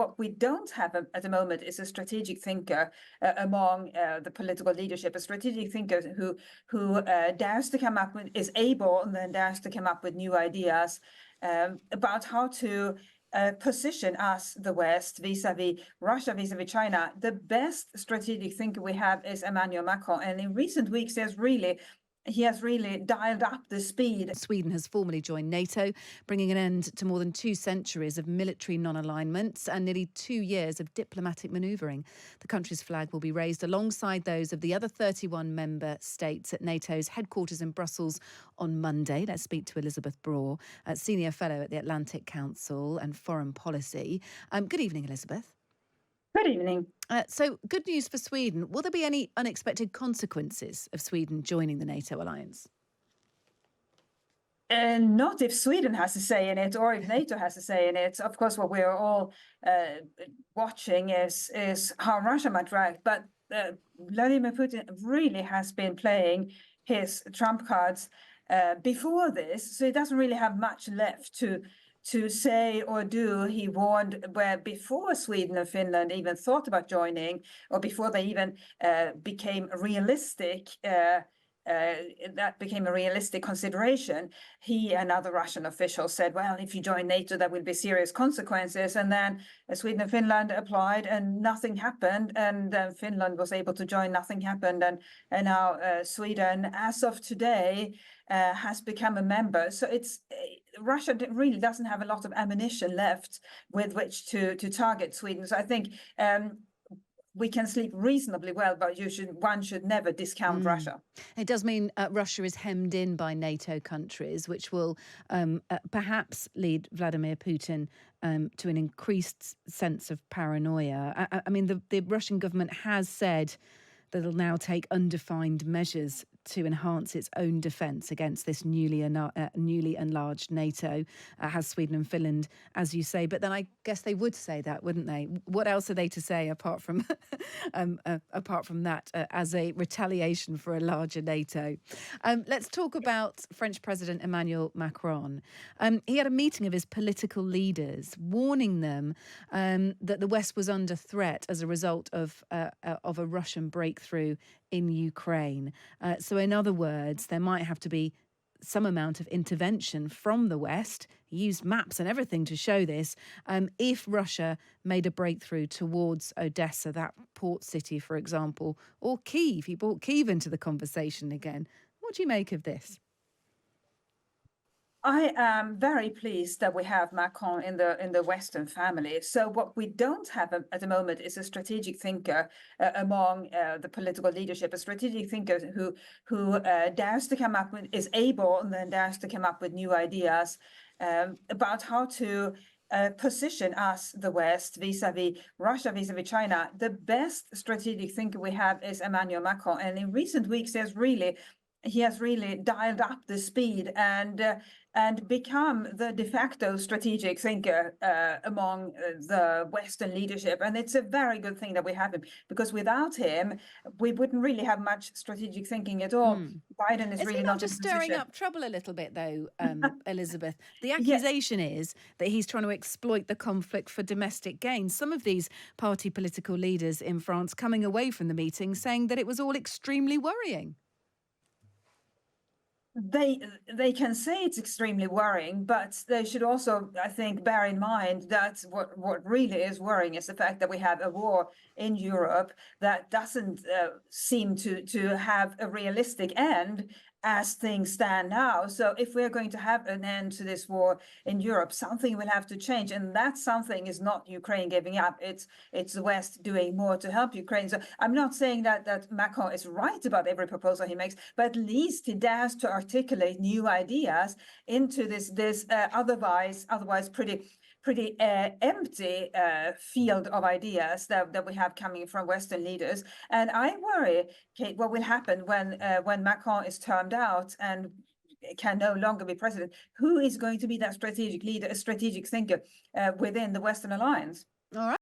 what we don't have at the moment is a strategic thinker among the political leadership, a strategic thinker who dares to come up with, is able and then dares to come up with new ideas about how to position us, the West, vis-a-vis Russia, vis-a-vis China. The best strategic thinker we have is Emmanuel Macron, and in recent weeks he has really dialed up the speed. Sweden has formally joined NATO, bringing an end to more than 2 centuries of military non-alignments and nearly 2 years of diplomatic manoeuvring. The country's flag will be raised alongside those of the other 31 member states at NATO's headquarters in Brussels on Monday. Let's speak to Elizabeth Braw, Senior Fellow at the Atlantic Council and Foreign Policy. Good evening, Elizabeth. Good evening. So good news for Sweden. Will there be any unexpected consequences of Sweden joining the NATO alliance? Not if Sweden has a say in it or if NATO has a say in it. Of course, what we're all watching is how Russia might react. But Vladimir Putin really has been playing his trump cards before this, so he doesn't really have much left to say or do. He warned where before Sweden and Finland even thought about joining, or before they even became realistic, that became a realistic consideration. He and other Russian officials said, well, if you join NATO, there will be serious consequences. And then Sweden and Finland applied and nothing happened. And Finland was able to join, nothing happened. And now Sweden, as of today, has become a member. So it's Russia really doesn't have a lot of ammunition left with which to target Sweden. So I think we can sleep reasonably well, but one should never discount Russia. It does mean Russia is hemmed in by NATO countries, which will perhaps lead Vladimir Putin to an increased sense of paranoia. I mean, the Russian government has said that it'll now take undefined measures to enhance its own defence against this newly enlarged NATO, has Sweden and Finland, as you say. But then I guess they would say that, wouldn't they? What else are they to say apart from that as a retaliation for a larger NATO? Let's talk about French President Emmanuel Macron. He had a meeting of his political leaders, warning them that the West was under threat as a result of a Russian breakthrough in Ukraine. So in other words, there might have to be some amount of intervention from the West. He used maps and everything to show this. If Russia made a breakthrough towards Odessa, that port city, for example, or Kyiv, he brought Kyiv into the conversation again. What do you make of this? I am very pleased that we have Macron in the Western family. So what we don't have at the moment is a strategic thinker among the political leadership, a strategic thinker who dares to come up with, is able and then dares to come up with new ideas about how to position us, the West, vis-a-vis Russia, vis-a-vis China. The best strategic thinker we have is Emmanuel Macron, and in recent weeks he has really dialed up the speed and become the de facto strategic thinker among the Western leadership. And it's a very good thing that we have him, because without him, we wouldn't really have much strategic thinking at all. Biden is really not just in stirring position. up trouble a little bit, though, Elizabeth? The accusation is that he's trying to exploit the conflict for domestic gain. Some of these party political leaders in France coming away from the meeting saying that it was all extremely worrying. They can say it's extremely worrying, but they should also, I think, bear in mind that what really is worrying is the fact that we have a war in Europe that doesn't seem to have a realistic end as things stand now. So if we're going to have an end to this war in Europe, something will have to change. And that something is not Ukraine giving up. It's the West doing more to help Ukraine. So I'm not saying that Macron is right about every proposal he makes, but at least he dares to articulate new ideas into this otherwise pretty empty field of ideas that we have coming from Western leaders. And I worry, Kate, what will happen when Macron is termed out and can no longer be president. Who is going to be that strategic leader, a strategic thinker within the Western alliance? All right.